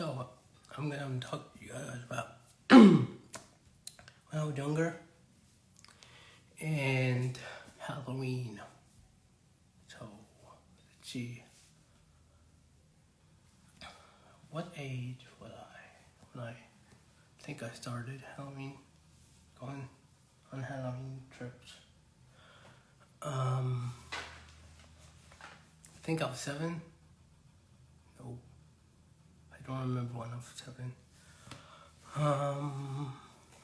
So, I'm gonna talk to you guys about when I was younger and Halloween. So, let's see. What age was I when I think I started Halloween, going on Halloween trips? I think I was 7. No, I don't remember when I was 7. Um,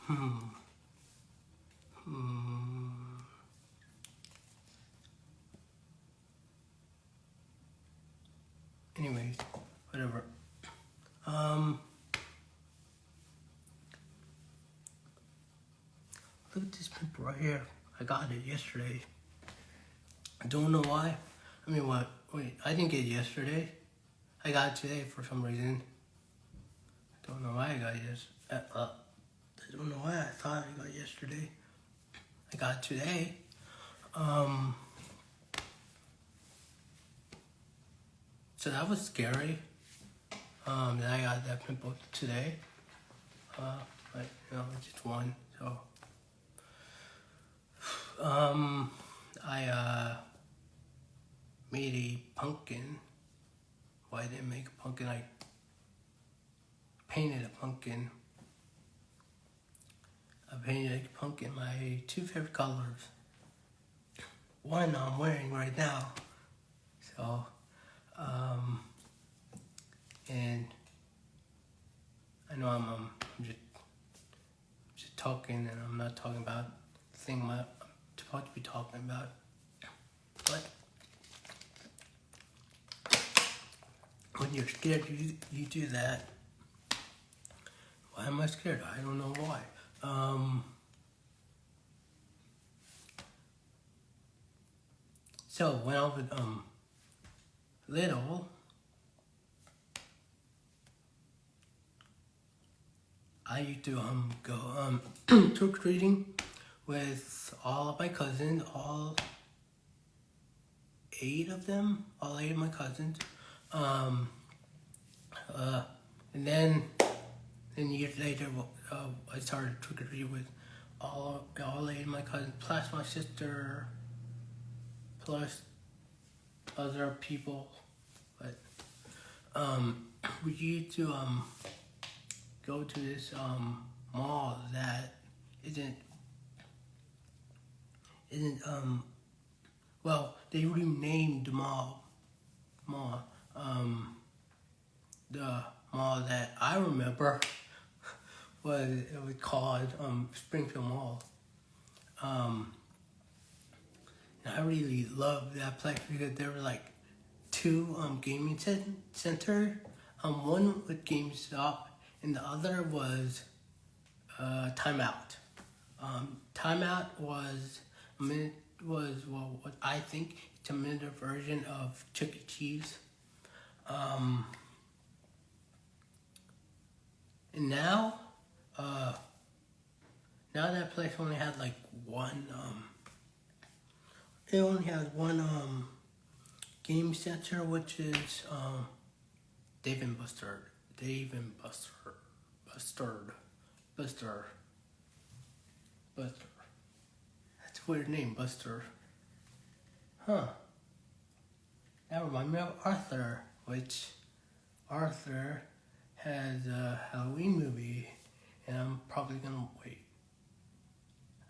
hmm. Anyways, whatever. Look at this pimple right here. I got it yesterday. I don't know why. I mean, what? Wait, I didn't get it yesterday. I got it today for some reason. I don't know why I got it I don't know why I thought I got it yesterday. I got it today. So that was scary. That I got that pimple today. But just one. So, I made a pumpkin. Well, I didn't make a pumpkin. I painted a pumpkin. I painted a pumpkin. My 2 favorite colors. One I'm wearing right now. So, and I know I'm just talking, and I'm not talking about the thing I'm supposed to be talking about. But when you're scared, you do that. Why am I scared? I don't know why. So when I was little, I used to go trick-or-treating with all of my cousins, all 8 of them, all 8 of my cousins. And then years later, I started trick-or-treating with all 8 of my cousins, plus my sister, plus other people. But we used to go to this mall that isn't well, they renamed the mall. The mall that I remember was called Springfield Mall. And I really loved that place because there were like 2 gaming center. One with GameStop and the other was Time Out. Time Out was what I think it's a miniature version of Chuck E. Cheese. And now that place only had like one. It only has one game center, which is Dave and Buster. Buster. That's a weird name, Buster. Huh. That reminds me of Arthur, which Arthur has a Halloween movie, and I'm probably gonna wait.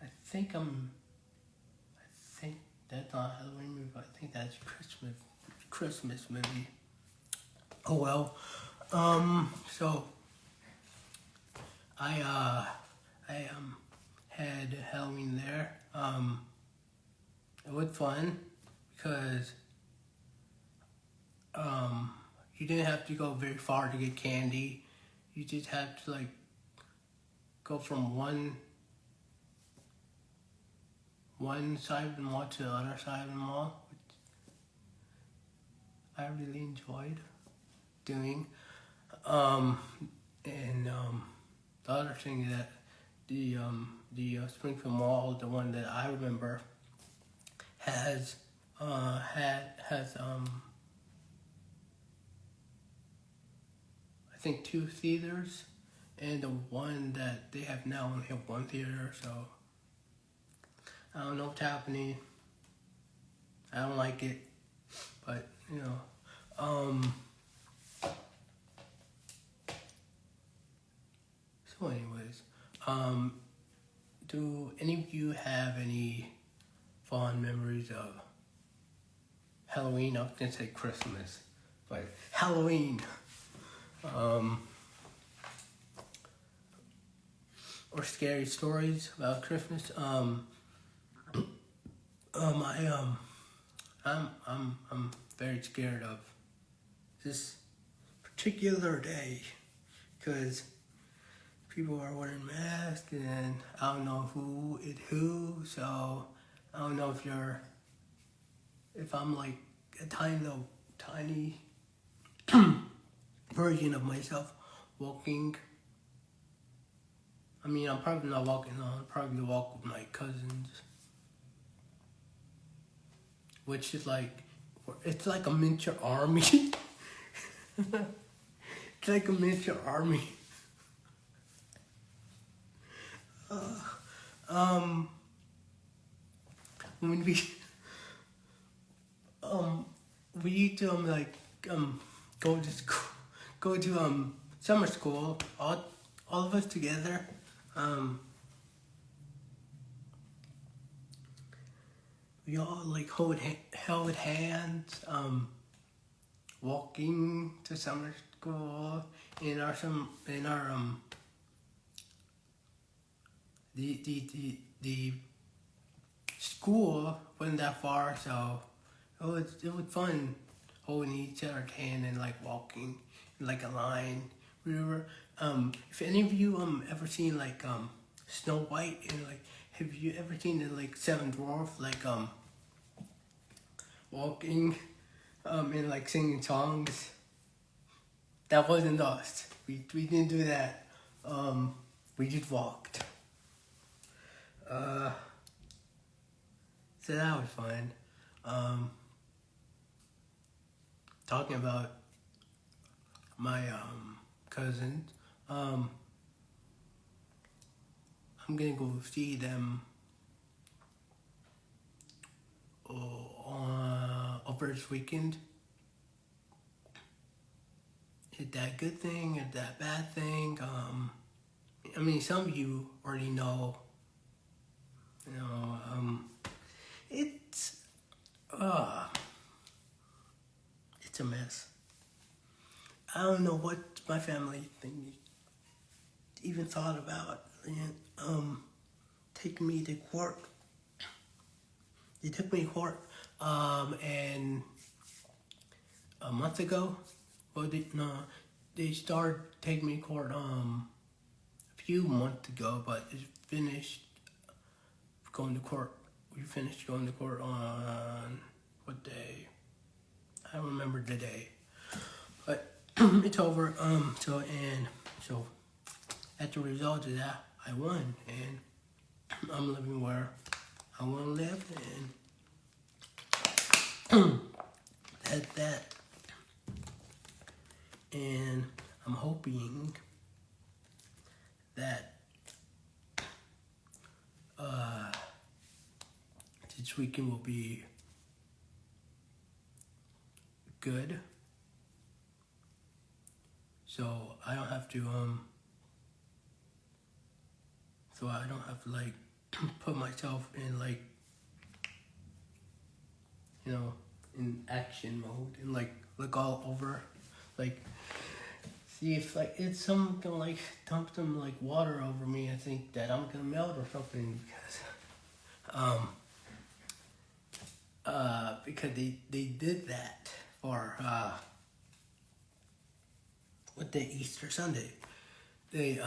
I think that's not a Halloween movie, but I think that's Christmas movie. Oh well. So I had Halloween there. It was fun because you didn't have to go very far to get candy. You just had to like go from one side of the mall to the other side of the mall, which I really enjoyed doing. And the other thing is that the Springfield Mall, the one that I remember, has I think 2 theaters, and the one that they have now only have 1 theater. So I don't know what's happening. I don't like it, but you know. So anyways, do any of you have any fond memories of Halloween? I was gonna say Christmas, but Halloween. Or scary stories about Christmas. I'm very scared of this particular day because people are wearing masks and I don't know who is who, so I don't know if I'm like a tiny version of myself walking. I mean, I'm probably not walking alone. I'm probably gonna walk with my cousins, which is like, it's like a miniature army. It's like a miniature army. When we used to go to school, summer school, all of us together. We all like held hands, walking to summer school in our the school wasn't that far, so it was fun holding each other's hand and like walking in like a line. We were if any of you ever seen like Snow White, and like have you ever seen the like Seven Dwarfs like walking and like singing songs? That wasn't us. We didn't do that. We just walked. So that was fun. Talking about my cousins, I'm gonna go see them over this weekend. Is that a good thing? Is that a bad thing? I mean, some of you already know. You know, it's a mess. I don't know what my family even thought about taking me to court. They took me to court, and a month ago. Well, they started taking me to court a few months ago, but it finished going to court. We finished going to court on what day? I don't remember the day, but it's over. So as a result of that, I won, and I'm living where I want to live, and that's that. And I'm hoping that this weekend will be good, so I don't have to like put myself in like, you know, in action mode and like look all over, like see if like it's someone gonna like dump some like water over me. I think that I'm gonna melt or something because they did that for what day? Easter Sunday. They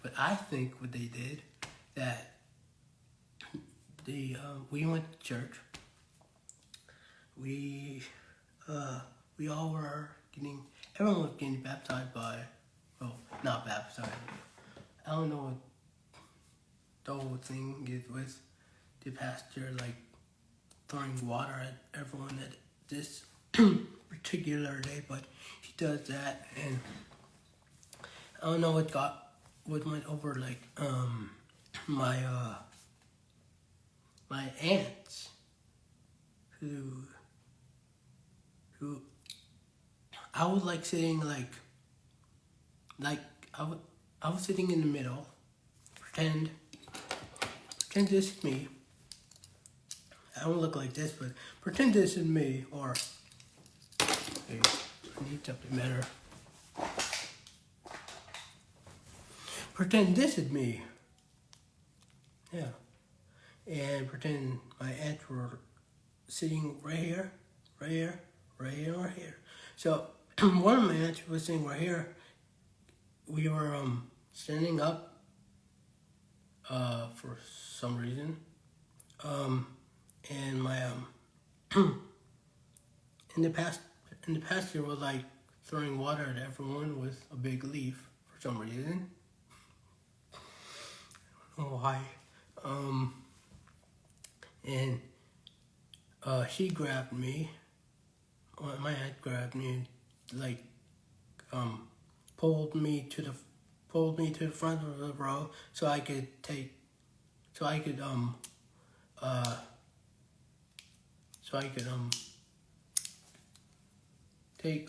but I think what they did that we went to church. We all were everyone was getting baptized not baptized. I don't know what the whole thing is with the pastor like throwing water at everyone at this particular day, but he does that, and I don't know what went over like my my aunts who I was like sitting like I was sitting in the middle. Pretend this is me. I don't look like this, but pretend this is me, or hey, I need something better. Pretend this is me. Yeah. And pretend my aunts were sitting right here, right here, right here, right here. So one of my aunts was sitting right here. We were standing up for some reason. And my in the past year was like throwing water at everyone with a big leaf for some reason. I don't know why. And she grabbed me. My aunt grabbed me and like pulled me to the front of the row so I could take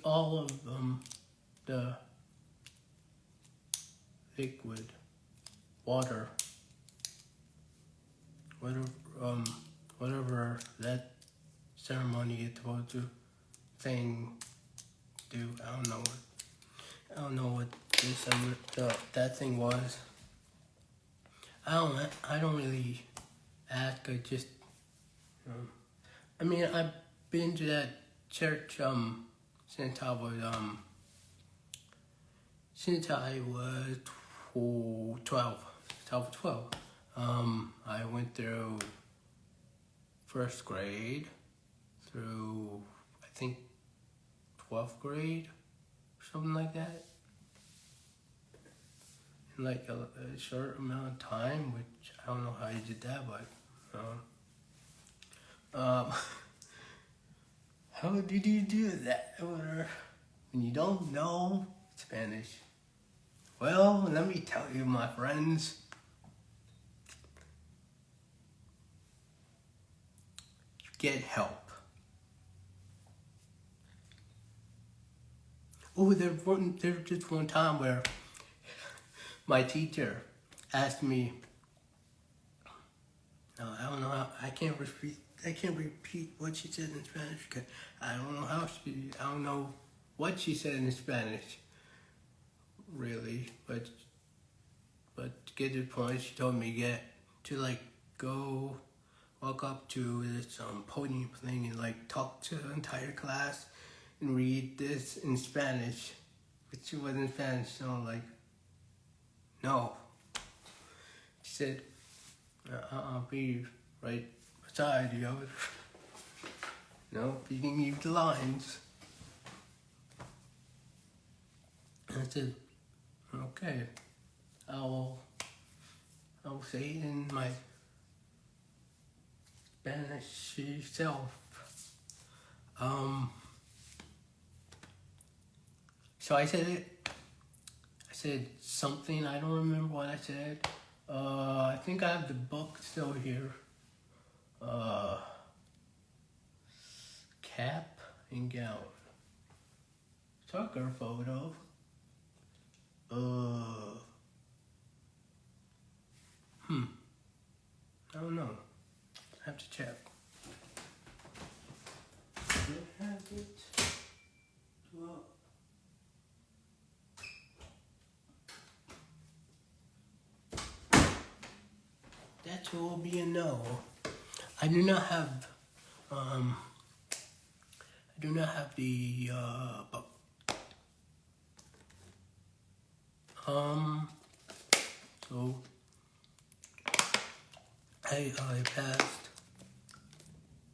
all of the liquid water, whatever that ceremony is supposed to do. I don't know what that thing was. I don't really ask. I just I mean, I've been to that church since I was 12. Since I was 12. I went through first grade through I think 12th grade, something like that. In like a short amount of time, which I don't know how you did that, but how did you do that when you don't know Spanish? Well, let me tell you, my friends. Get help. Oh, there was just one time where my teacher asked me. No, I don't know how. I can't repeat what she said in Spanish because I don't know what she said in Spanish. Really, but to get to the point, she told me to like go walk up to this podium thing and like talk to the entire class and read this in Spanish, but she wasn't in Spanish, so I'm like, no. She said, I'll be right beside you, feeding you the lines. And I said, okay, I will say it in my Spanish self. So I said it. I said something. I don't remember what I said. I think I have the book still here. Cap and gown. Soccer photo. I don't know. I have to check. Have it. Well, that will be a no. I do not have the book. So I passed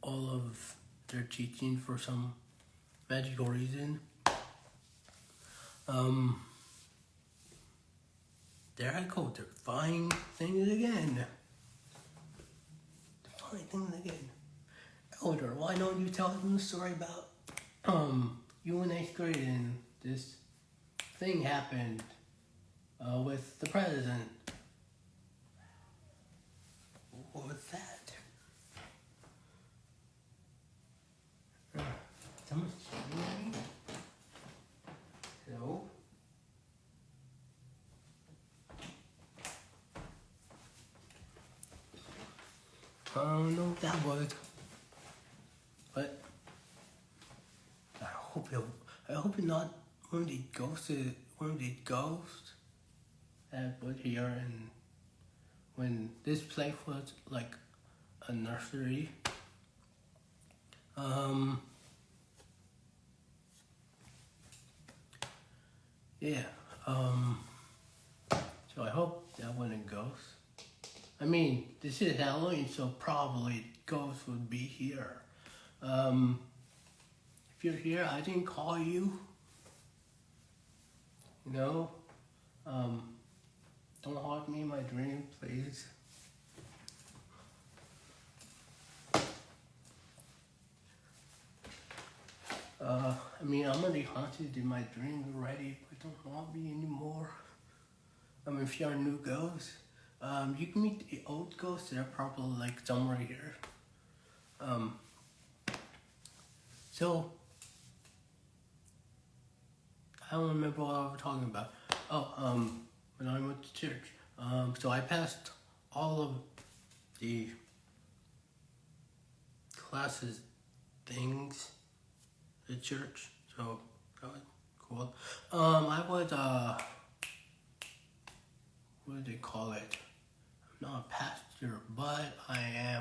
all of their teaching for some magical reason. There I go, defying things again. Elder, why don't you tell them the story about you were in 8th grade and this thing happened with the president. What was that? Someone's shouting at me? Hello? I don't know what that was. But I hope it not one of the ghosts that was here and when this place was like a nursery. Yeah. So I hope that wasn't a ghost. I mean, this is Halloween, so probably ghosts would be here. If you're here, I didn't call you. You know? Don't haunt me in my dream, please. I mean, I'm already haunted in my dreams already, but don't haunt me anymore. If you're a new ghost, you can meet the old ghosts. They're probably like somewhere here. So I don't remember what I was talking about. When I went to church. So I passed all of the classes things at church. So that was cool. I was what do they call it? I'm not a pastor, but I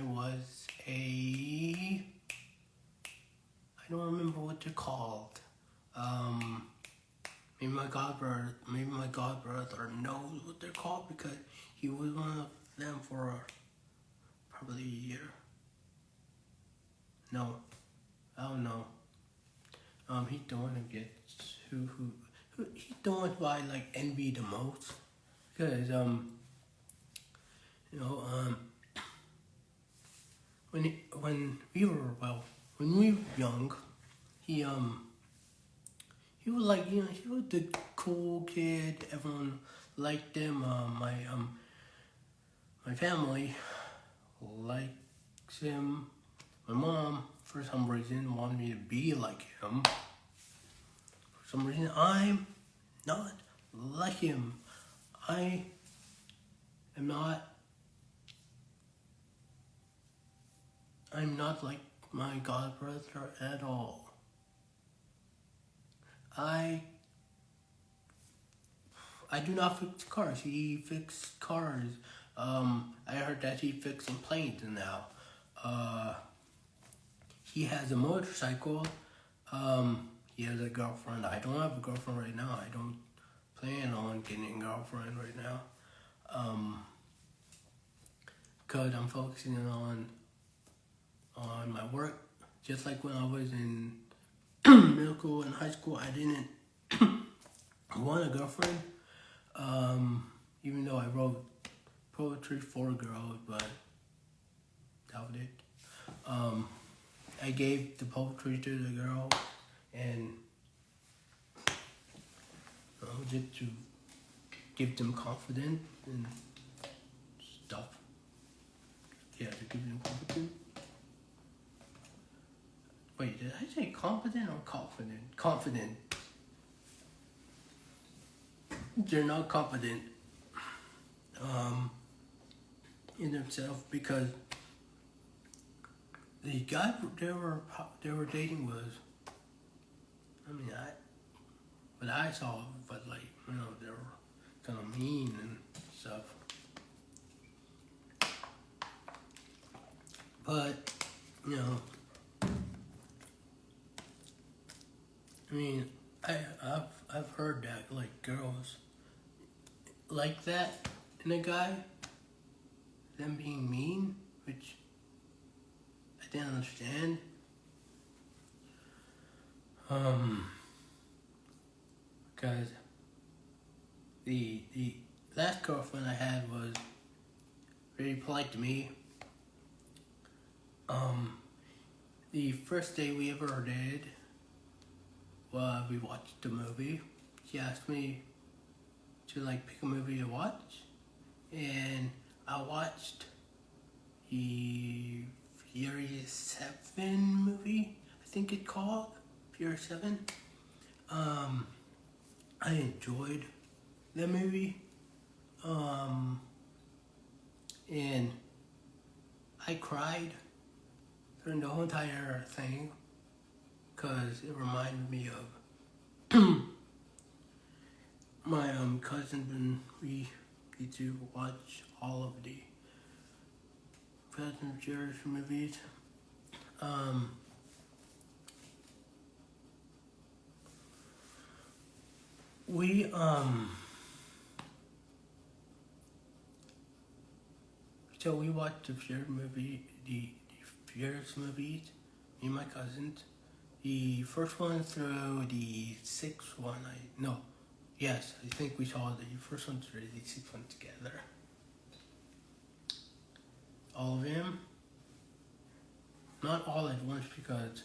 was a, I don't remember what they're called. Maybe my godbrother knows what they're called because he was one of them for probably a year. No, I don't know. He's the one who gets he's the one who I like envy the most because when we were young, he was like, he was the cool kid. Everyone liked him. My family likes him. My mom, for some reason, wanted me to be like him. For some reason, I'm not like him. I am not. I'm not like my godbrother at all. I do not fix cars. He fixes cars. I heard that he's fixing planes now. He has a motorcycle. He has a girlfriend. I don't have a girlfriend right now. I don't plan on getting a girlfriend right now. Cause I'm focusing on my work. Just like when I was in middle school and high school, I didn't want a girlfriend. Even though I wrote poetry for girls, but that was it. I gave the poetry to the girl and just to give them confidence and stuff. Yeah, to give them confidence. Wait, did I say competent or confident? Confident. They're not confident in themselves because the guy they were dating was, what I saw, but like, they were kind of mean and stuff. But, I've heard that like girls like that in a guy, them being mean, which I didn't understand. Because the last girlfriend I had was very polite to me. The first day we ever did, we watched the movie. She asked me to like pick a movie to watch, and I watched the Fury 7 movie. I think it's called Fury 7. I enjoyed the movie, and I cried during the whole entire thing because it reminded me of my cousin when we get to watch all of the Fast and Furious movies. We so we watched the Furious movie, the Furious movies, me and my cousins. The first one through the sixth one. I think we saw the first one through the sixth one together. All of them. Not all at once because,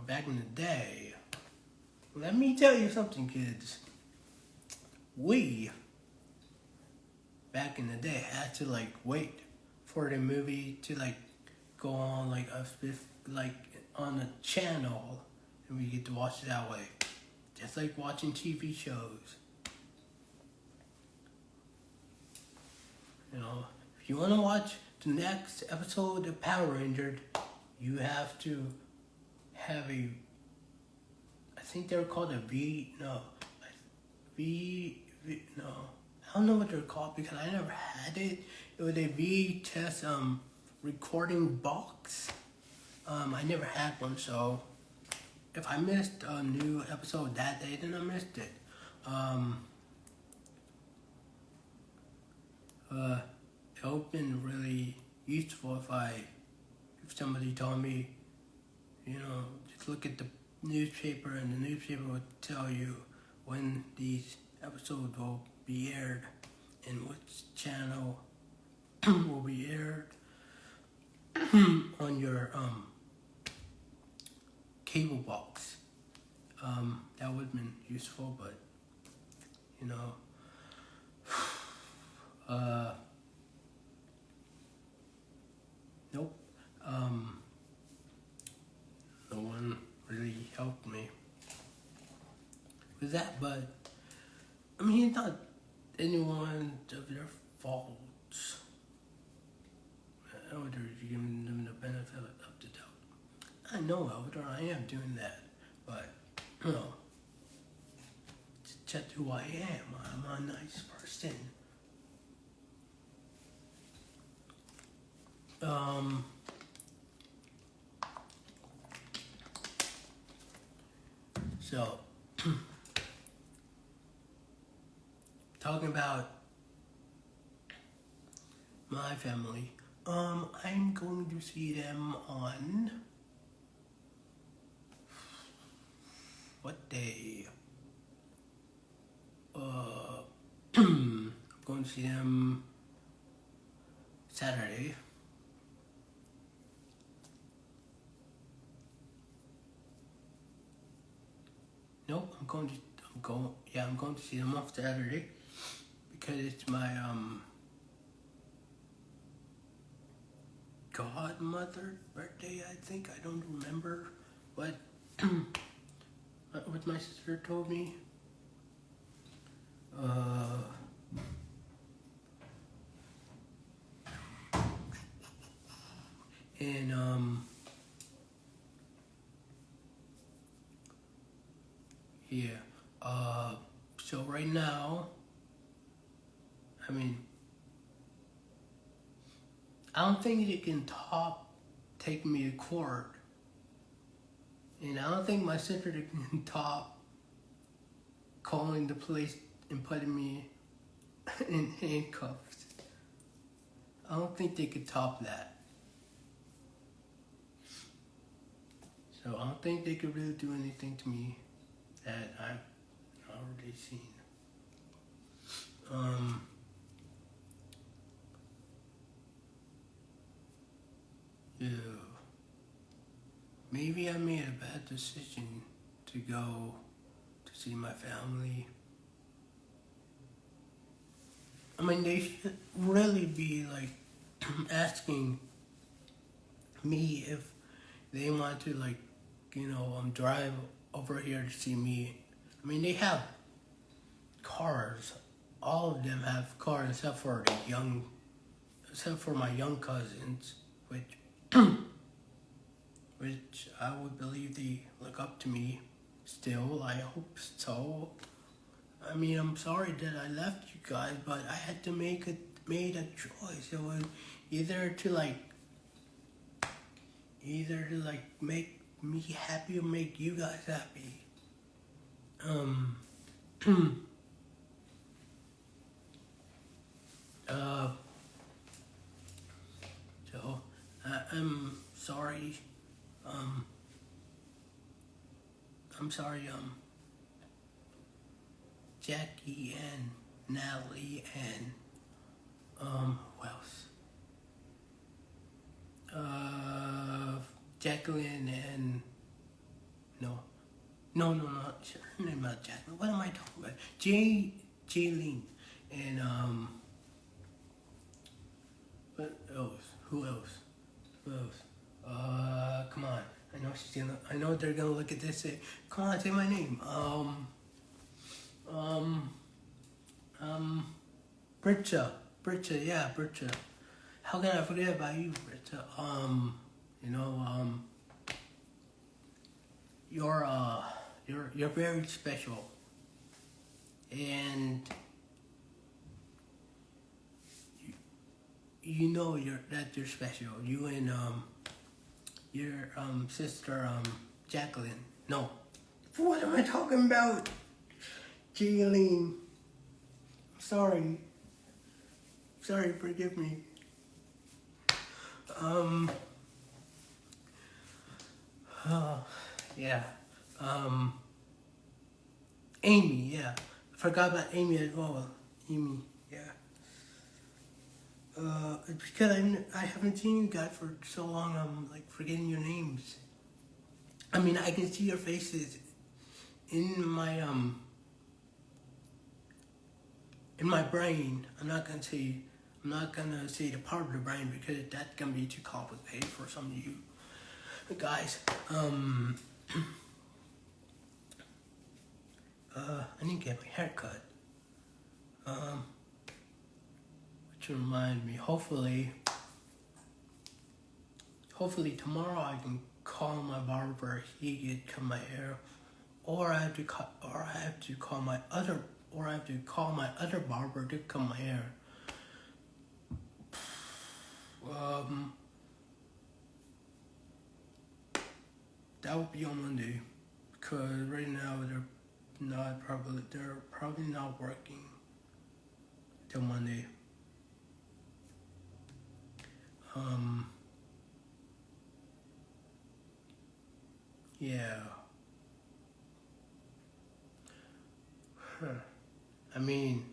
back in the day, let me tell you something, kids. We, back in the day, had to like wait for the movie to like go on like on a channel, and we get to watch it that way. Just like watching TV shows. If you want to watch the next episode of Power Rangers, you have to have I think they're called a I don't know what they're called because I never had it. It was a VHS recording box. I never had one, so if I missed a new episode that day, then I missed it. It would have been really useful if somebody told me, just look at the newspaper and the newspaper would tell you when these episodes will be aired and which channel will be aired on your cable box. That would have been useful, but nope. No one really helped me with that, but I mean, it's not anyone of their faults. I would give them the benefit of the doubt. I know I am doing that, but it's just who I am. I'm a nice person. So, talking about my family, I'm going to see them on what day? I'm going to see them Saturday. Nope, I'm going to see them on Saturday because it's my godmother's birthday, I think. I don't remember what my sister told me. So right now, I mean, I don't think it can take me to court. And I don't think my sister can top calling the police and putting me in handcuffs. I don't think they could top that. So I don't think they could really do anything to me that I've already seen. Maybe I made a bad decision to go to see my family. I mean, they should really be like asking me if they want to like, drive over here to see me. I mean, they have cars. All of them have cars except for my young cousins, which I would believe they look up to me still. I hope so. I mean, I'm sorry that I left you guys, but I had to made a choice. It was either to make me happy or make you guys happy. So I'm sorry. I'm sorry. Jackie and Natalie and who else? Jacqueline and no, her name not Jacqueline. What am I talking about? Jaylene and what else? Who else? Come on. I know they're gonna look at this and say, come on, say my name. Britcha, yeah, Britcha. How can I forget about you, Britcha? You're very special, and you're special. You and your sister Jacqueline. No, what am I talking about? Jaylene. Sorry, forgive me. Yeah. Amy, yeah. I forgot about Amy as well. Amy, yeah. Because I haven't seen you guys for so long, I'm like forgetting your names. I mean, I can see your faces in my brain. I'm not gonna say the part of the brain because that's gonna be too complicated for some of you guys. I need to get my hair cut. Which reminds me, hopefully tomorrow I can call my barber. He can cut my hair, or I have to call my other barber to cut my hair. That would be on Monday, because right now they're probably not working till Monday. Yeah. I mean,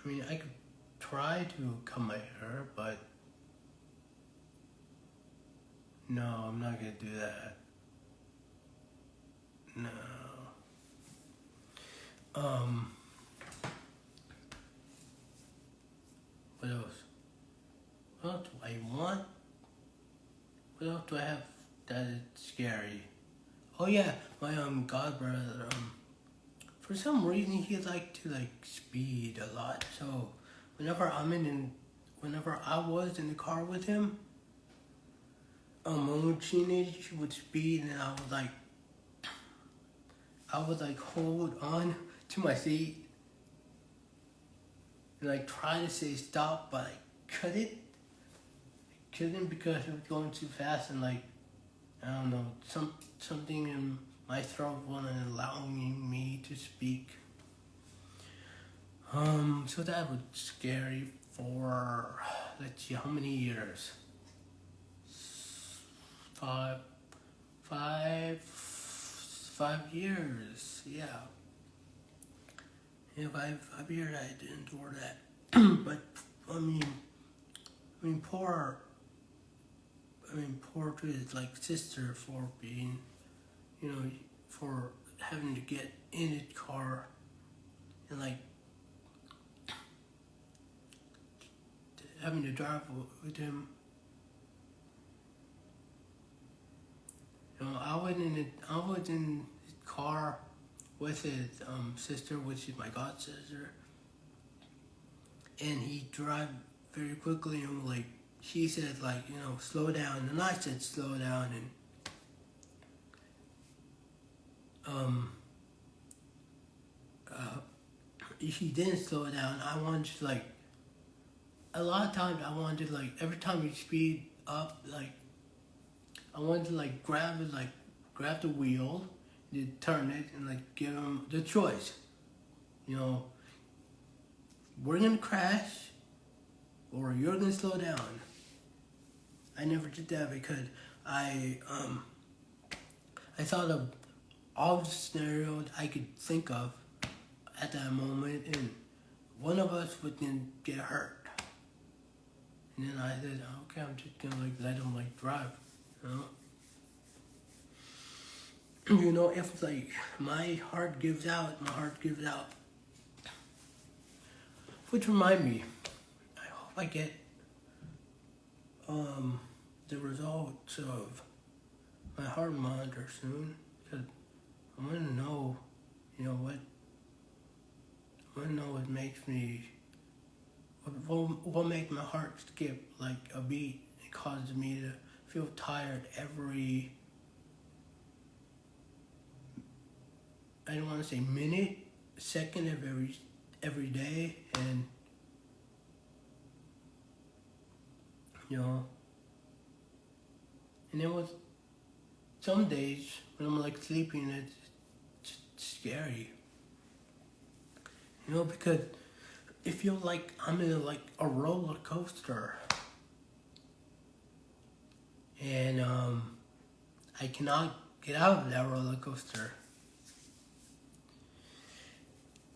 I could try to cut my hair, but no, I'm not gonna do that. No. What else? What else do I want? What else do I have that is scary? Oh yeah, my godbrother. For some reason he liked to speed a lot. So whenever I was in the car with him, when we were teenagers, he would speed, and I would hold on to my seat and try to say stop, but I couldn't because it was going too fast, and I don't know, something in my throat wasn't allowing me to speak. So that was scary for, let's see, how many years? 5 years, yeah. Yeah, 5 years I had to endure that. But poor to his sister for being, you know, for having to get in his car and like having to drive with him. You know, I was in his car with his sister, which is my god sister, and he drive very quickly and like she said like, you know, slow down, and I said slow down, and she didn't slow down. I wanted to like a lot of times I wanted to like every time we speed up like I wanted to like grab the wheel, then turn it and like give him the choice. You know, we're gonna crash or you're gonna slow down. I never did that because I thought of all the scenarios I could think of at that moment, and one of us would then get hurt. And then I said, okay, I'm just gonna like let him like drive, you know. You know, if like my heart gives out, my heart gives out. Which remind me, I hope I get the results of my heart monitor soon, because I want to know, you know, what makes me, what makes my heart skip like a beat. It causes me to feel tired every, I don't want to say minute, second of every day, and you know, and then with some days when I'm like sleeping, it's scary, you know, because it feels like I'm in like a roller coaster, and I cannot get out of that roller coaster,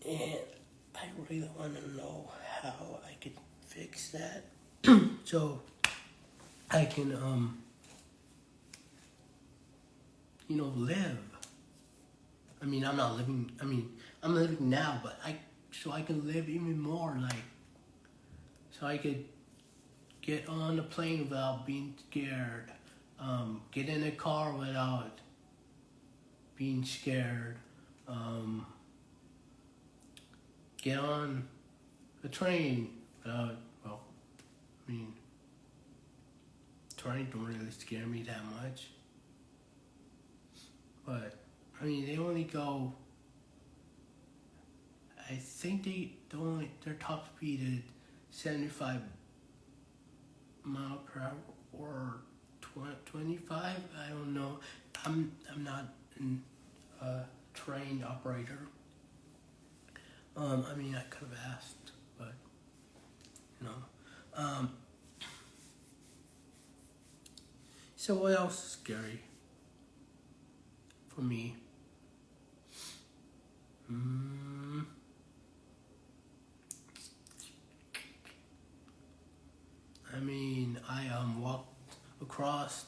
and I really want to know how I could fix that, so I can you know, live. I mean, I'm not living. I mean, I'm living now, but so I can live even more, like, so I could get on a plane without being scared, get in a car without being scared, get on a train without, well, I mean, trains don't really scare me that much, but, I mean, they only go, I think their top speed is 75 mile per hour or 25. I don't know. I'm not a trained operator. I mean, I could have asked, but you know. So what else is scary for me? I mean, I walked across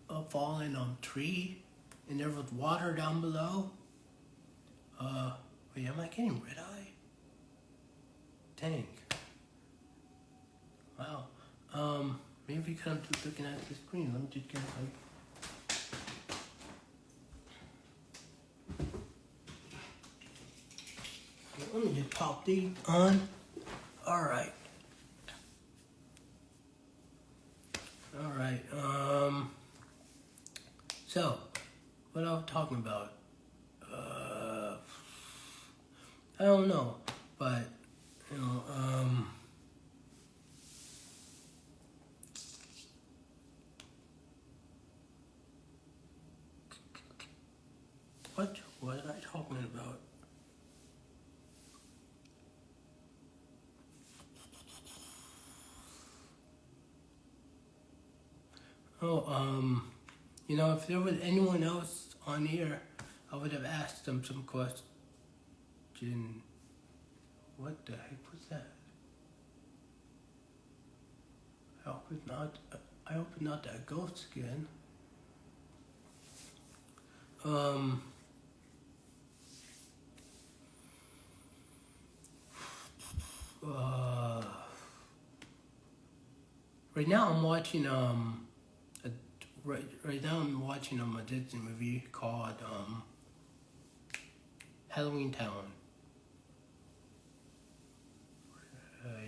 a fallen tree, and there was water down below. Wait, am I getting red eye? Dang. Wow. Maybe because I'm just looking at the screen. Let me just get let me just pop these on. Alright. Alright, so, what I was talking about, I don't know, but, you know, what was I talking about? Oh, you know, if there was anyone else on here, I would have asked them some question. What the heck was that? I hope it's not that ghost again. Um, uh, right now I'm watching a, right now I'm watching a Disney movie called Halloween Town.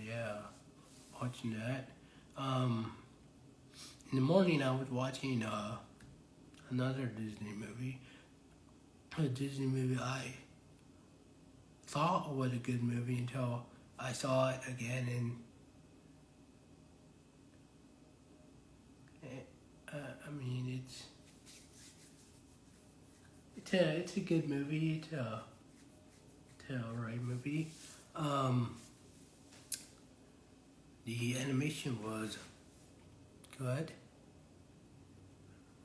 Yeah, watching that. Um, in the morning I was watching another Disney movie. A Disney movie I thought was a good movie until I saw it again, and I mean it's a good movie. It's a alright movie. The animation was good.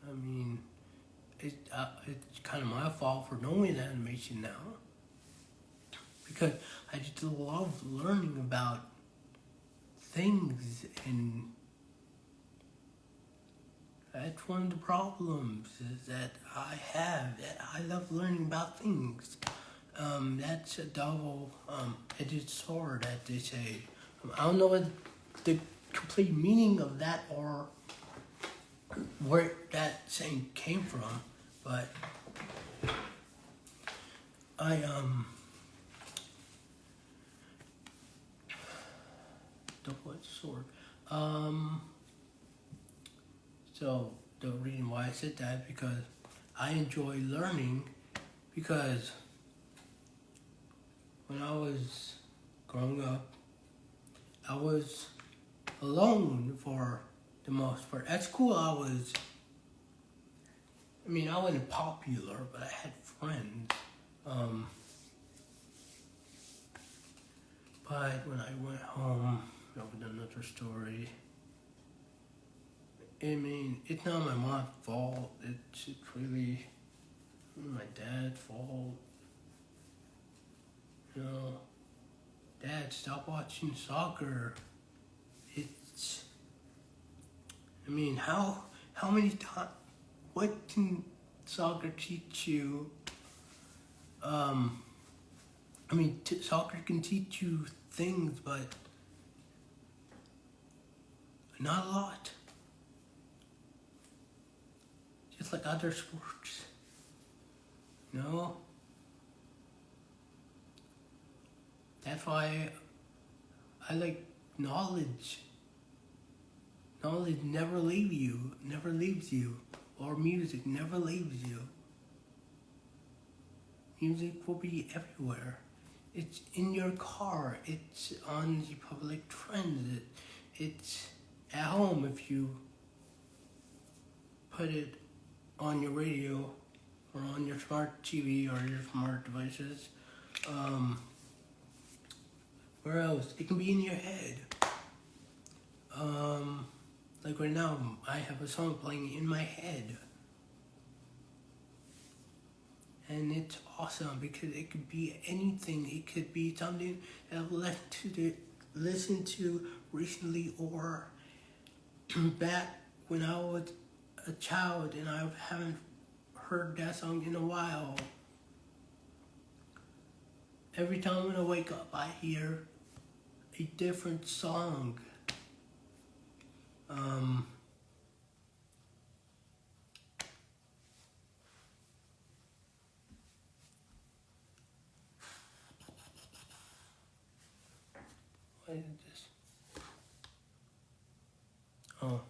I mean, it's kind of my fault for knowing animation now, because I just love learning about things, and that's one of the problems is that I have, that I love learning about things. That's a double-edged sword, as they say. I don't know what the complete meaning of that or where that saying came from, but I double-edged sword. So the reason why I said that because I enjoy learning, because when I was growing up, I was alone for the most part. At school, I wasn't popular, but I had friends. But when I went home, that was another story. I mean, it's not my mom's fault. It's really my dad's fault. You know, Dad, stop watching soccer. How many times, what can soccer teach you? Soccer can teach you things, but not a lot. Just like other sports. No. That's why I like knowledge. Knowledge never leaves you, or music never leaves you. Music will be everywhere. It's in your car, it's on the public transit, it's at home if you put it on your radio or on your smart TV or your smart devices. Where else? It can be in your head. Like right now, I have a song playing in my head. And it's awesome because it could be anything. It could be something that I've listened to recently, or back when I was a child and I haven't heard that song in a while. Every time when I wake up, I hear a different song. What is this? Oh.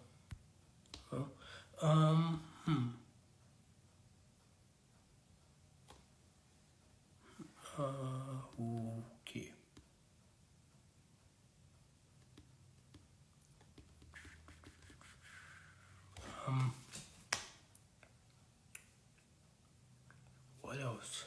Okay. What else?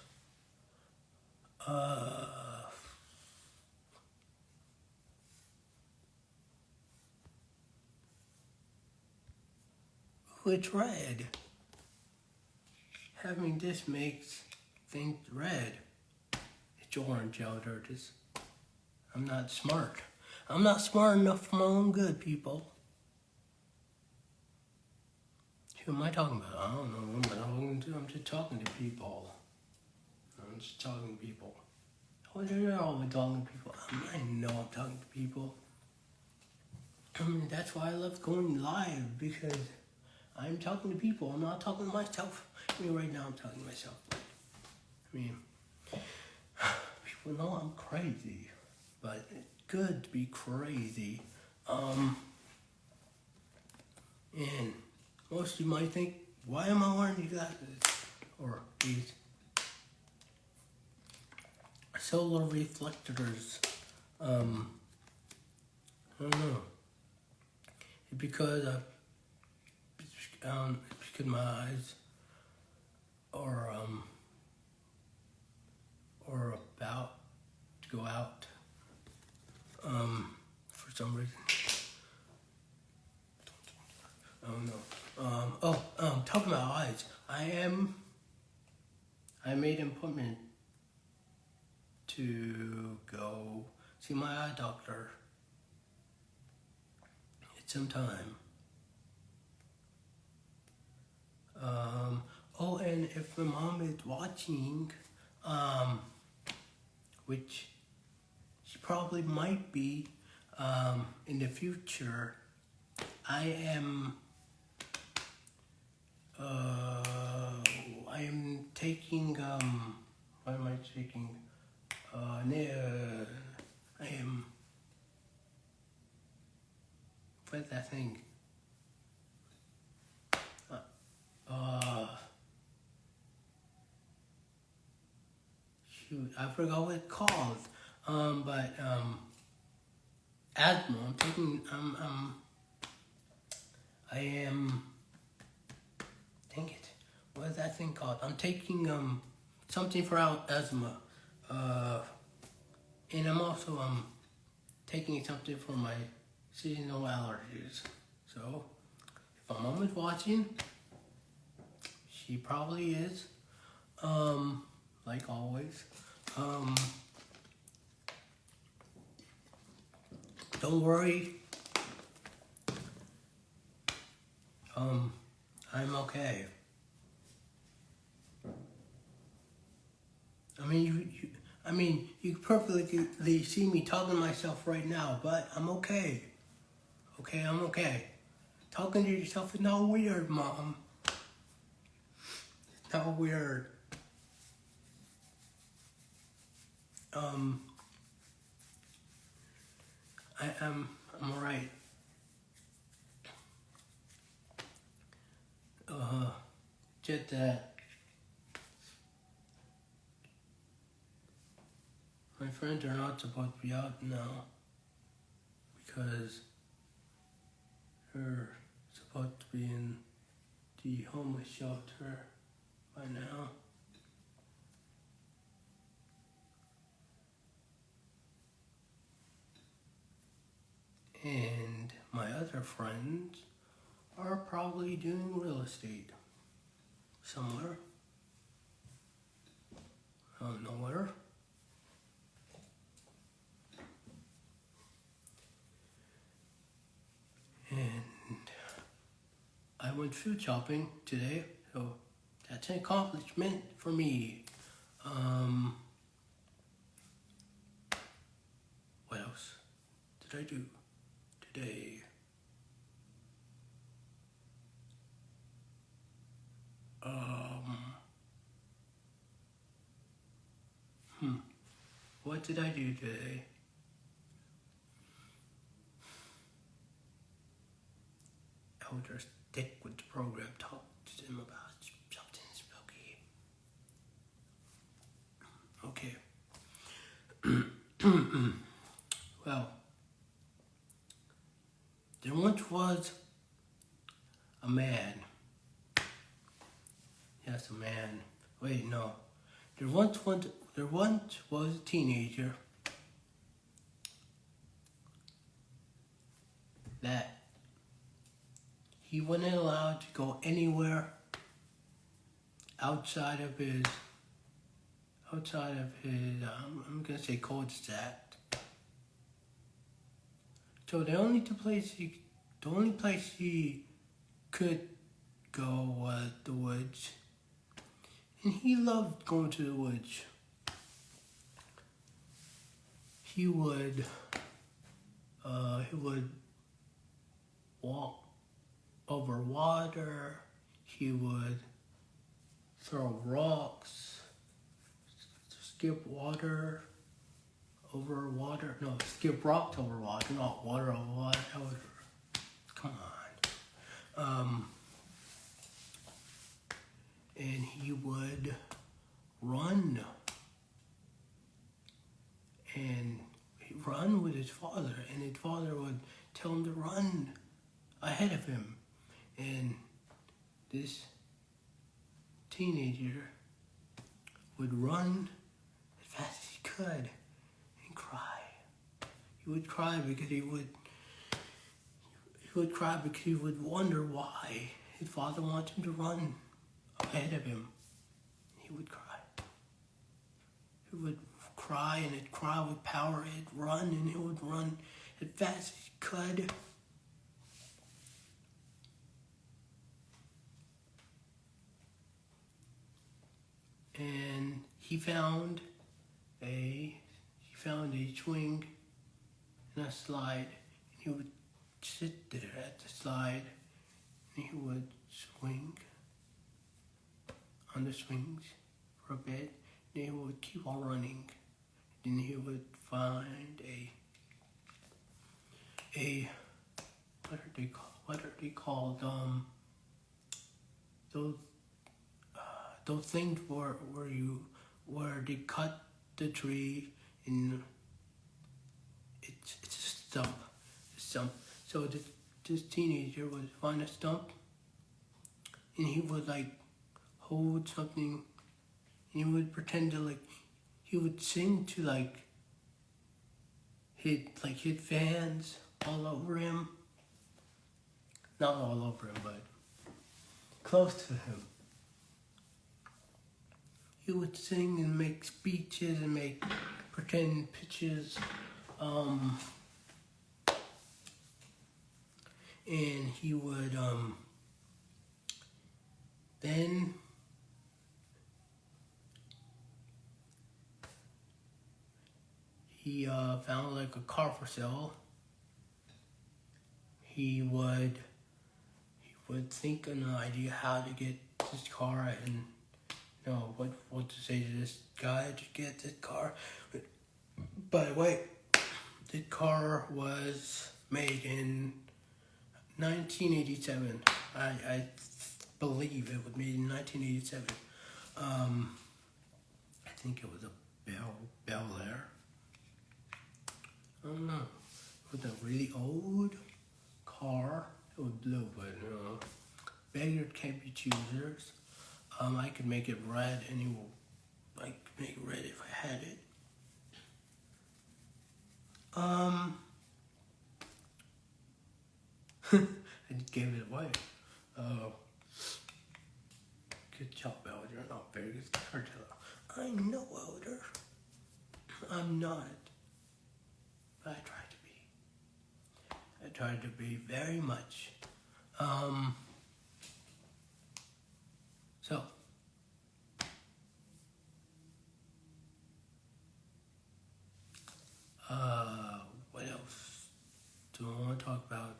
It's red. Having this makes things red. It's orange, Elders. I'm not smart. I'm not smart enough for my own good, people. Who am I talking about? I don't know. I'm just talking to people. I'm just talking to people. Oh, you're not always talking to people. I know I'm talking to people. I mean, that's why I love going live, because I'm talking to people. I'm not talking to myself. I mean, right now I'm talking to myself. I mean, people know I'm crazy, but it's good to be crazy. And most of you might think, why am I wearing these glasses? Or these solar reflectors. I don't know. It's because my eyes are about to go out for some reason. I don't know. Talking about eyes. I made an appointment to go see my eye doctor. It's some time. And if my mom is watching, which she probably might be, in the future, I am taking, what am I taking? I am, what's that thing? Shoot, I forgot what it's called. Asthma. I'm taking, I am, dang it, what is that thing called? I'm taking, something for asthma. And I'm also, taking something for my seasonal allergies. So, if my mom is watching, she probably is, like always. Don't worry. I'm okay. I mean, you perfectly see me talking to myself right now, but I'm okay. Okay, I'm okay. Talking to yourself is not weird, Mom. It's not weird. I'm alright. Just that my friends are not supposed to be out now because they're supposed to be in the homeless shelter by now. And my other friends are probably doing real estate somewhere. I don't know where. And I went food shopping today, so that's an accomplishment for me. What else did I do today? What did I do today? I will just stick with the program, talk to them about something spooky. Okay. Well, there once was a man. Yes, a man. Wait, no. There once was a teenager that he wasn't allowed to go anywhere outside of his, I'm gonna say cul-de-sac. So the only place he could go the woods, and he loved going to the woods. He would walk over water. He would throw rocks, skip water over water. No, skip rocks over water, not water over water. Come on. And he would run. And he'd run with his father, and his father would tell him to run ahead of him. And this teenager would run as fast as he could and cry. He would cry because he would wonder why his father wanted him to run ahead of him. He would cry. He would cry, and he'd cry with power. He'd run, and he would run as fast as he could. And he found a swing and a slide, and he would sit there at the slide, and he would swing on the swings for a bit. Then he would keep on running. Then he would find a what are they called? Those things where they cut the tree and it's a stump. So this teenager would find a stump, and he would hold something, and he would pretend to he would sing to hit fans all over him. Not all over him, but close to him. He would sing and make speeches and make pretend pitches. And he would then he found a car for sale. He would think of an idea how to get this car and what to say to this guy to get this car. By the way, the car was made in 1987. I believe it was made in 1987. I think it was a Bel Air. I don't know. It was a really old car. It was blue, but beggars can't be choosers. I could make it red, and you will make it red if I had it. I just gave it away. Good job, Elder. Not very good storyteller. I know, Elder. I'm not. But I tried to be. I tried to be very much. So. What else do I want to talk about?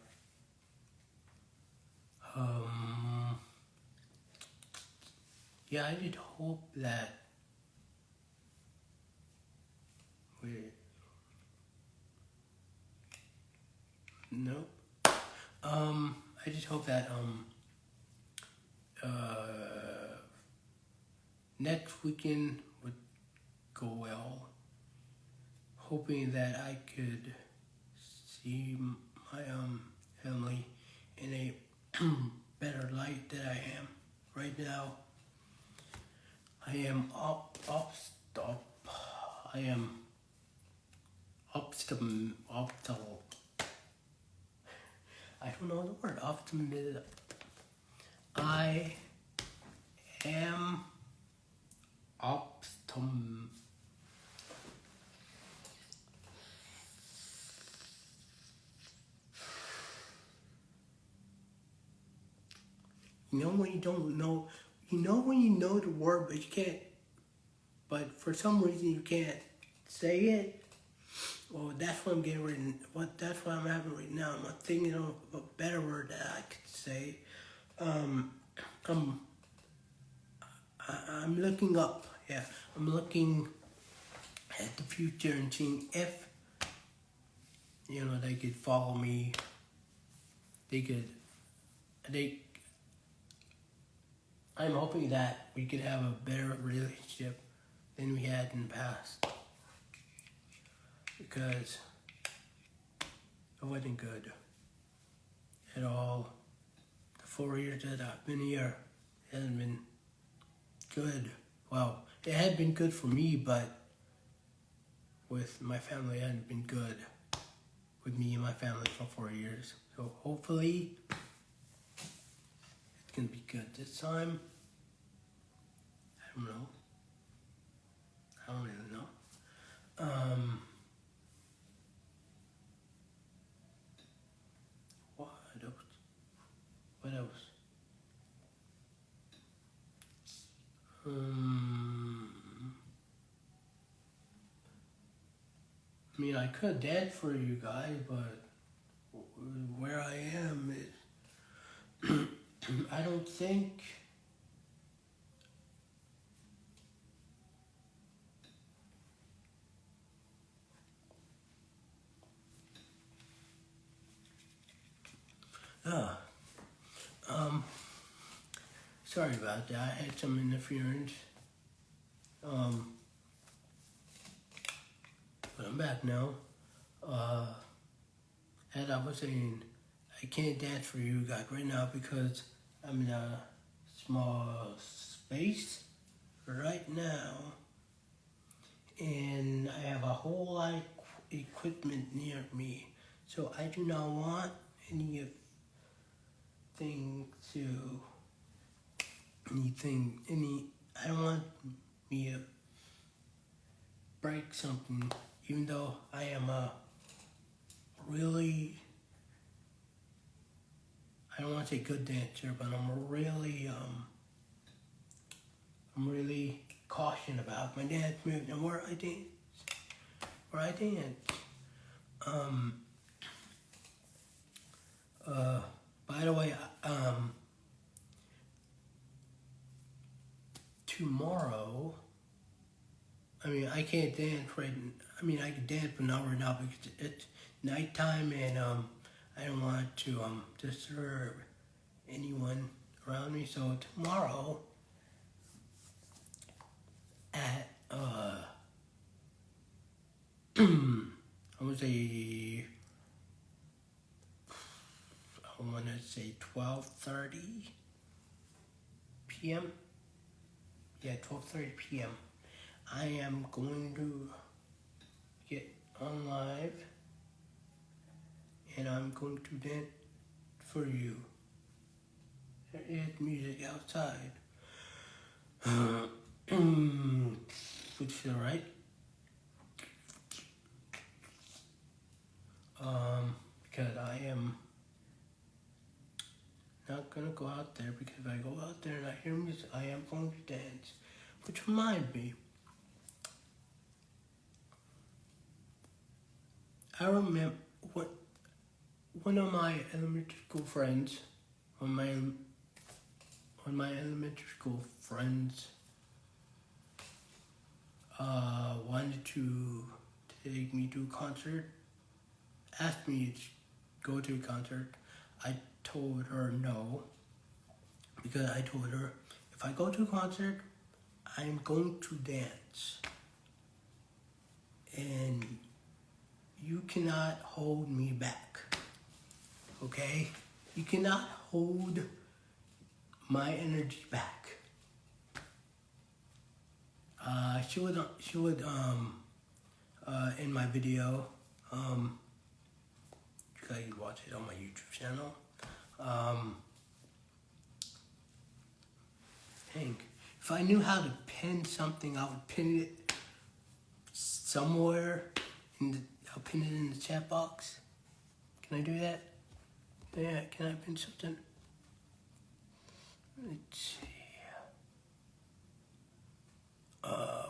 Yeah, I did hope that nope. I just hope that next weekend would go well. Hoping that I could see my family in a better light than I am right now. I am I don't know the word. I am You know when you don't know, you know when you know the word, but you can't, but for some reason you can't say it. Well, that's what I'm getting right. That's what I'm having right now. I'm thinking of a better word that I could say. I'm I'm looking up. Yeah, I'm looking at the future and seeing if they could follow me. They. I'm hoping that we could have a better relationship than we had in the past, because it wasn't good at all. The 4 years that I've been here hasn't been good. Well, it had been good for me, but with my family, it hadn't been good with me and my family for 4 years. So hopefully, it's gonna be good this time. I don't know. I don't really know. What else? What else? I mean, I could dance for you guys, but where I am is, I don't think. Sorry about that. I had some interference. But I'm back now. As I was saying, I can't dance for you guys right now because I'm in a small space right now, and I have a whole lot of equipment near me, so I do not want anything I don't want me to break something, even though I am I don't want to say good dancer, but I'm really cautious about my dance movement and where I dance. By the way, tomorrow, I mean, I can't dance I can dance, but not right now because it's nighttime, and I don't want to disturb anyone around me. So tomorrow at I want to say 12:30 p.m. Yeah, 12:30 p.m. I am going to get on live, and I'm going to dance for you. There is music outside, which is alright. Because I am not gonna go out there, because if I go out there and I hear music, I am going to dance. Which reminds me, I remember one of my elementary school friends, wanted to take me to a concert, asked me to go to a concert. I told her no, because I told her if I go to a concert, I'm going to dance. And you cannot hold me back, okay? You cannot hold my energy back. She would in my video, you guys can watch it on my YouTube channel. If I knew how to pin something, I would pin it somewhere. I'll pin it in the chat box. Can I do that? Yeah, can I pin something? let's see. Uh,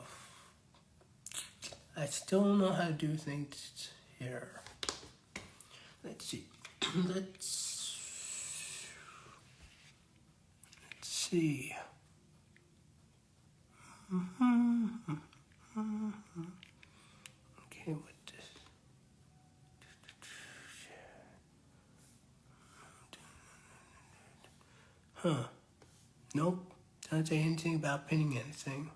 I still don't know how to do things here. Let's see. let's see. Okay, what this? Huh. Nope. Doesn't say anything about pinning anything.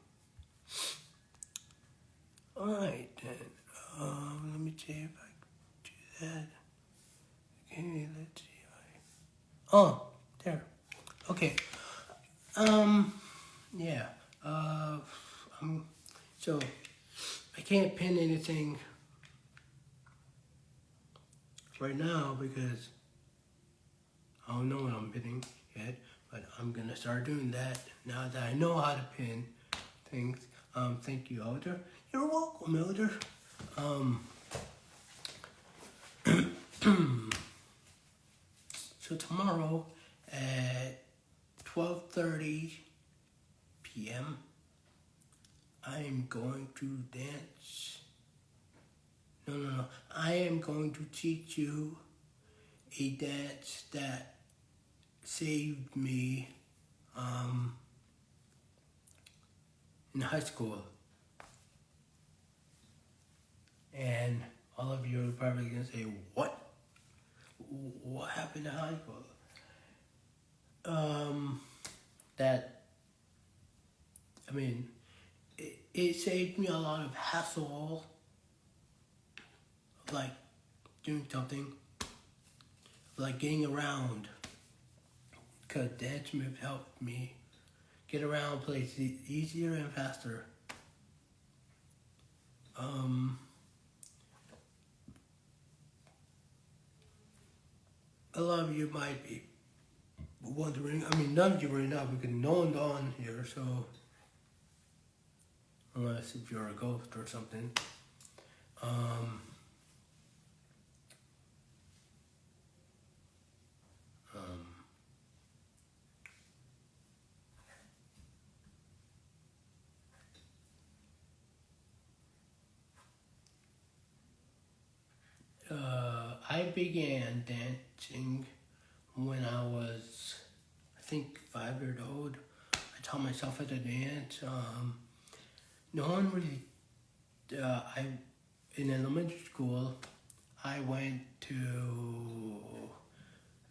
Alright then. Let me see if I can do that. Okay, let's see if I... Oh, there. Okay. Yeah. So I can't pin anything right now because I don't know what I'm pinning yet, but I'm gonna start doing that now that I know how to pin things. Thank you, Elder. You're welcome, Elder. So tomorrow at 12:30 p.m. I'm going to dance. No. I am going to teach you a dance that saved me in high school. And all of you are probably going to say, what? What happened in high school? It saved me a lot of hassle, like doing something, like getting around, because dance moves helped me get around places easier and faster. A lot of you might be wondering, none of you right now because no one's on here, so unless if you're a ghost or something. I began dancing when I was, I think, 5 years old. I taught myself how to dance. No one really, in elementary school, I went to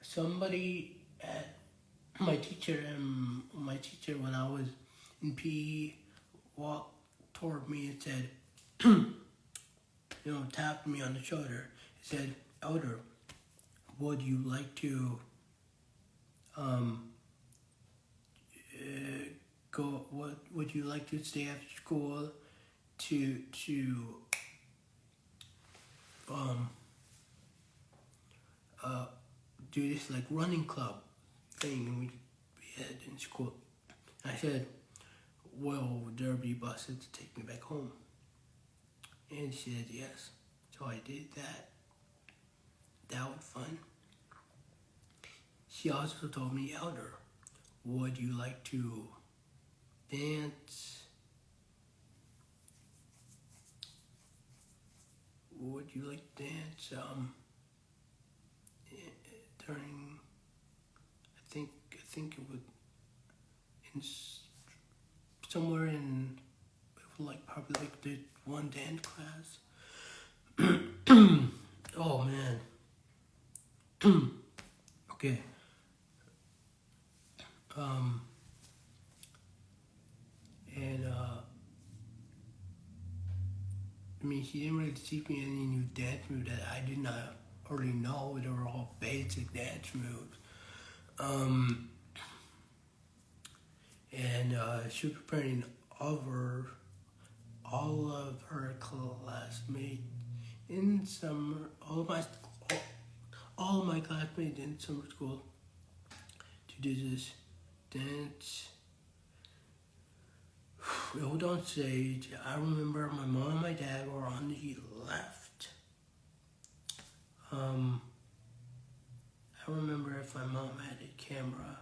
somebody at my teacher when I was in PE walked toward me and said, tapped me on the shoulder. He said, Elder, would you like to would you like to stay after school to do this like running club thing we had in school? I said, well, there'll be buses to take me back home. And she said yes. So I did that. That was fun. She also told me, Elder, would you like to dance? Would you like to dance during, I think it would, somewhere in, probably like the one dance class. Oh man. Okay. She didn't really teach me any new dance moves that I did not already know. They were all basic dance moves. She was preparing all of her classmates in summer, all of my classmates in summer school to do this dance. We were on stage. I remember my mom and my dad were on the left. I remember if my mom had a camera,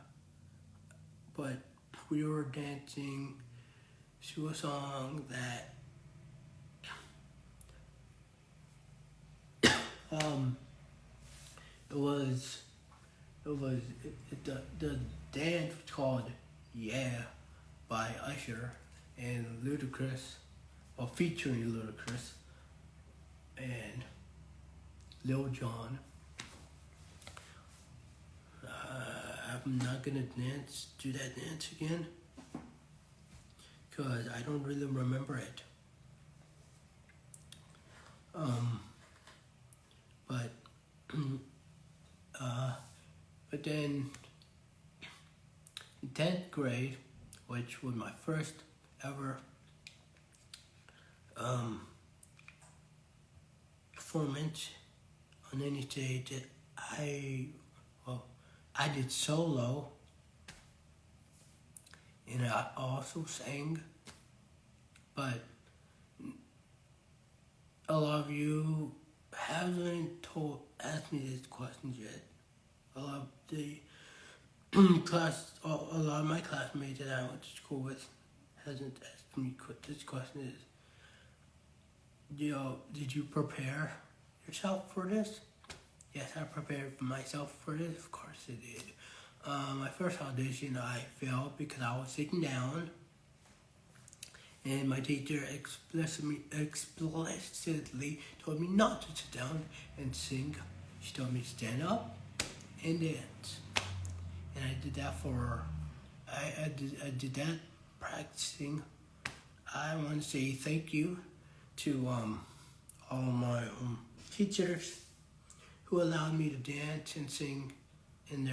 but we were dancing to a song that the dance was called Yeah by Usher and Ludacris, or featuring Ludacris and Lil Jon. I'm not gonna do that dance again, because I don't really remember it. But but then in 10th grade, which was my first ever performance on any stage, that I did solo, and I also sang, but a lot of you haven't asked me these questions yet. A lot of the a lot of my classmates that I went to school with hasn't asked me this question. Did you prepare yourself for this? Yes, I prepared myself for this. Of course I did. My first audition, I failed because I was sitting down, and my teacher explicitly told me not to sit down and sing. She told me to stand up and dance, and I did that I did that practicing. I want to say thank you to all my teachers who allowed me to dance and sing in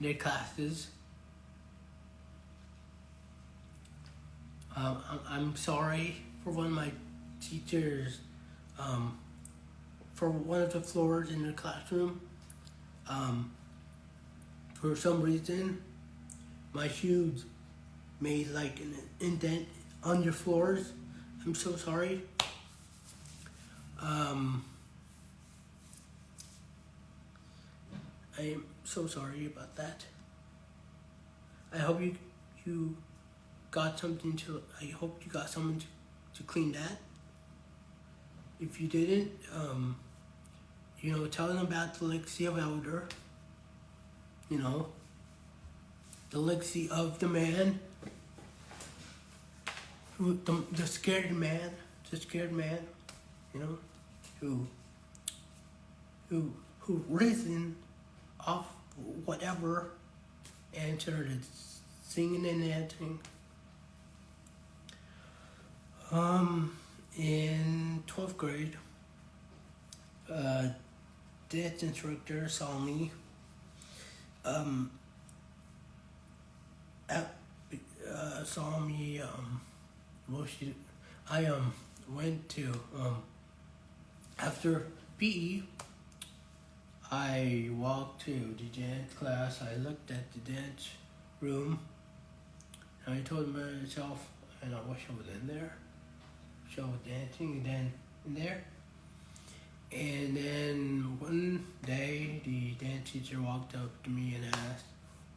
their classes. I'm sorry for one of my teachers, for one of the floors in the classroom. For some reason, my shoes made like an indent on your floors. I'm so sorry. I am so sorry about that. I hope you got something I hope you got someone to clean that. If you didn't, tell them about the legacy of Elder. The legacy of the man, the scared man, who risen off whatever and started singing and dancing. In 12th grade, dance instructor saw me. I went to after PE. I walked to the dance class. I looked at the dance room, and I told myself, and I wish I was in there. So I was dancing and then in there. And then one day, the dance teacher walked up to me and asked,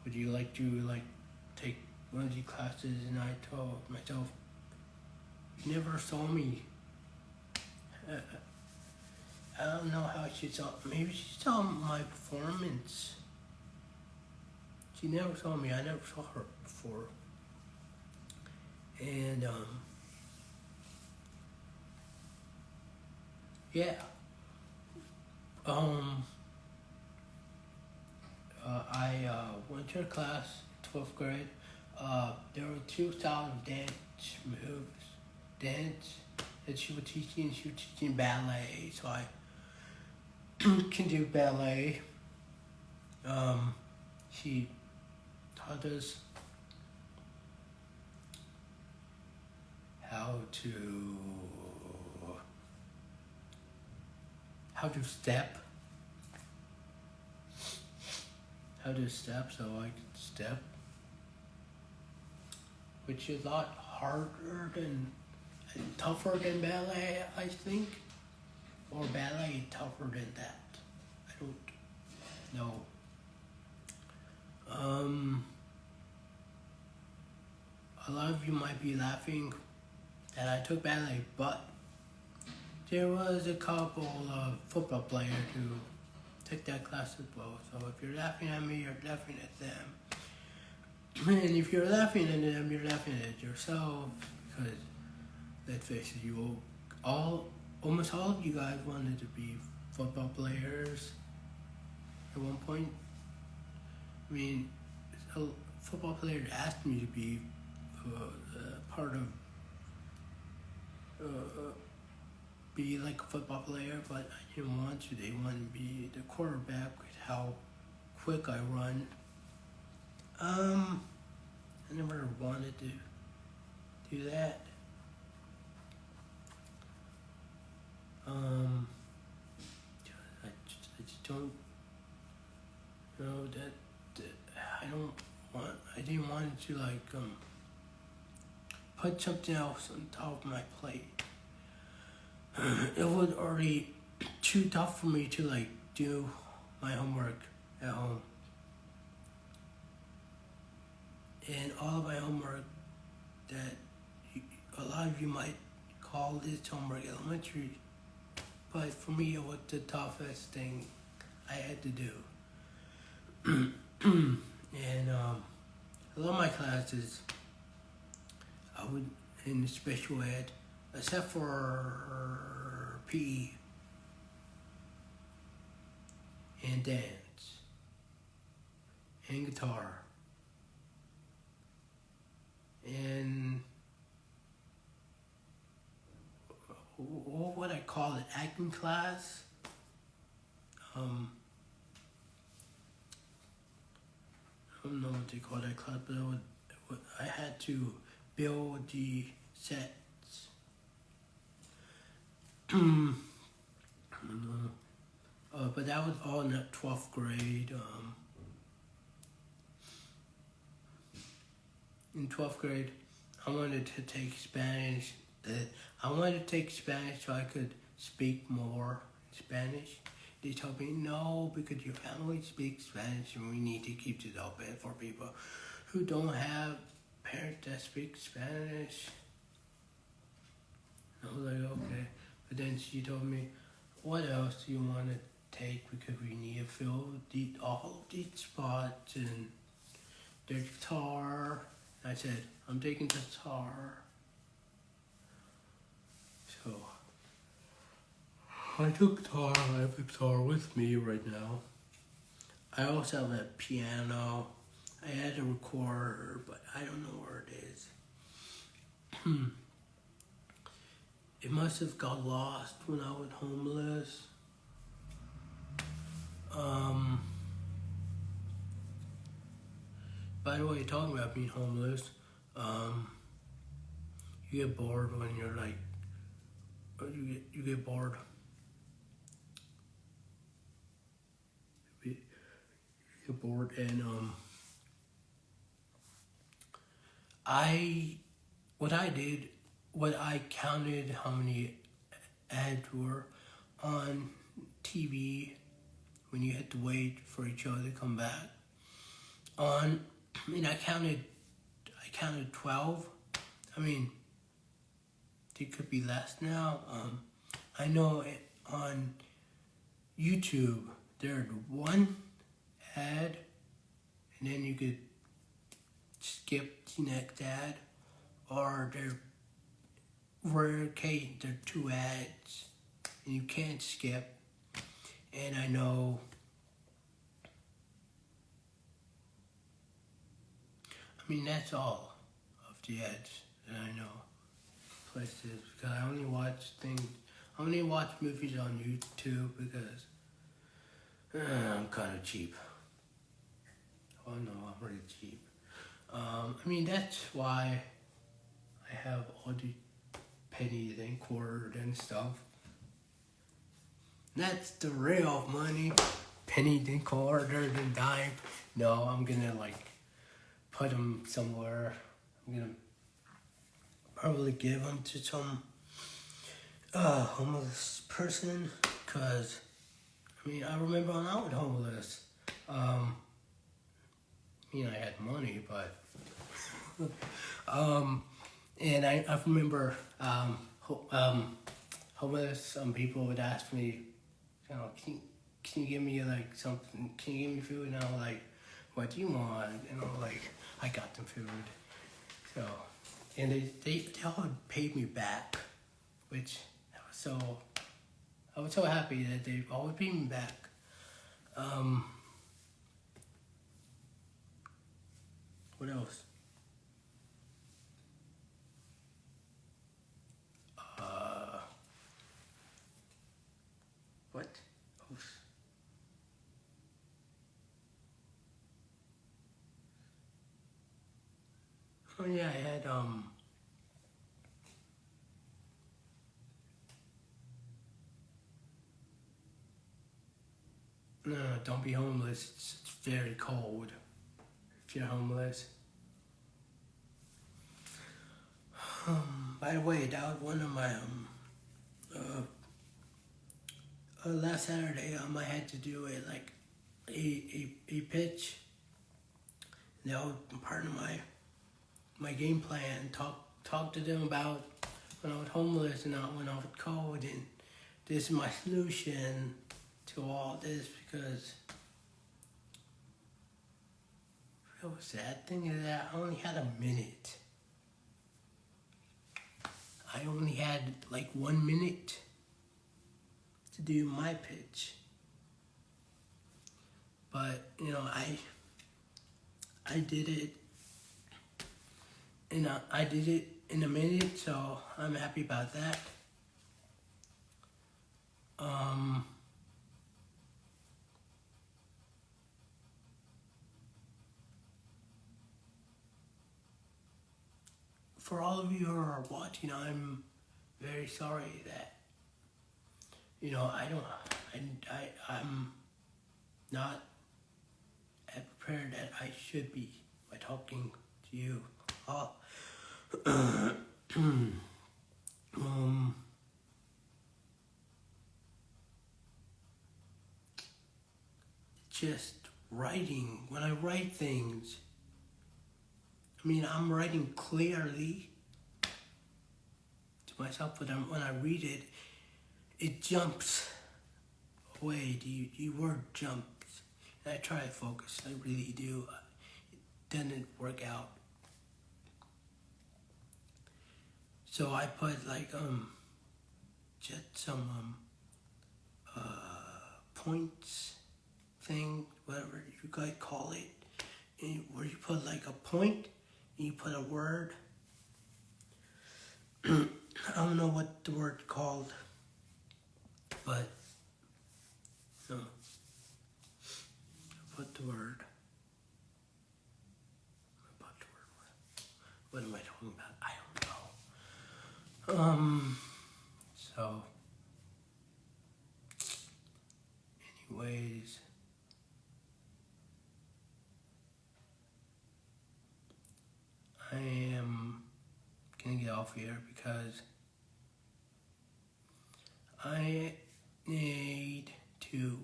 "Would you like to take one of these classes?" And I told myself, "You never saw me." I don't know how she saw. Maybe she saw my performance. She never saw me. I never saw her before. And yeah. I went to a class, 12th grade. There were two styles of dance moves. Dance that she was teaching. She was teaching ballet, so I can do ballet. She taught us how to step. So I could step, which is a lot harder and tougher than ballet, I think, or ballet tougher than that. don't know. A lot of you might be laughing that I took ballet, but there was a couple of football players who took that class as well. So if you're laughing at me, you're laughing at them. And if you're laughing at them, you're laughing at yourself. Because, let's face it, almost all of you guys wanted to be football players at one point. I mean, a football player asked me to be part of, be like a football player, but I didn't want to. They wanted to be the quarterback with how quick I run. I never wanted to do that. I just don't know that I didn't want to put something else on top of my plate. It was already too tough for me to do my homework at home. And all of my homework that a lot of you might call this homework elementary, but for me it was the toughest thing I had to do. And a lot of my classes, I would in special ed, except for PE and dance and guitar and what would I call it? Acting class. I don't know what they call that class, but I had to build the sets. But that was all in the 12th grade. In 12th grade, I wanted to take Spanish. I wanted to take Spanish so I could speak more Spanish. They told me, no, because your family speaks Spanish and we need to keep it open for people who don't have parents that speak Spanish. I was like, okay. But then she told me, what else do you want to take? Because we need to fill all of these spots and the guitar. I said, I'm taking the guitar. So I took guitar. I have a guitar with me right now. I also have a piano. I had a recorder, but I don't know where it is. It must have got lost when I was homeless. By the way, talking about being homeless, you get bored when you're you get bored. You get bored, and what I counted how many ads were on TV when you had to wait for each other to come back. I counted 12. I mean, it could be less now. I know on YouTube there's one ad, and then you could skip the next ad, or there are two ads, and you can't skip. And I know that's all of the ads that I know places, because I only watch movies on YouTube because I'm kind of cheap. Oh no, I'm really cheap. That's why I have all the pennies and quarters and stuff. That's the real money. Pennies and quarters and dime. No, I'm gonna put them somewhere. I'm gonna probably give them to some homeless person, because I mean, I remember when I was homeless. I had money, but and I remember homeless. Some people would ask me, can you give me like something? Can you give me food? And I was like, what do you want? And I was like, I got them food. So, and they all paid me back, which I was so happy that they always paid me back. What else? What else? Oh yeah, I had no, don't be homeless. It's very cold if you're homeless. By the way, that was one of my last Saturday. I had to do a pitch. That was part of my game plan. Talk to them about when I was homeless and when I was cold, and this is my solution to all this, because the real sad thing is that I only had a minute. I only had like 1 minute to do my pitch. But, I did it, and I did it in a minute, so I'm happy about that. For all of you who are watching, I'm very sorry that, I'm not as prepared as I should be by talking to you all. Just writing. When I write things, I'm writing clearly to myself, but when I read it, it jumps away. The word jumps. And I try to focus. I really do. It doesn't work out. So I put just some points thing, whatever you guys call it, where you put like a point and you put a word. I don't know what the word's called, but I put the word. What am I talking about? I don't know. So, anyways, I am gonna get off here because I need to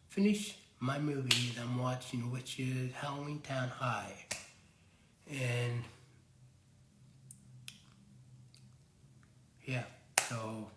finish my movie that I'm watching, which is Halloween Town High. And yeah, so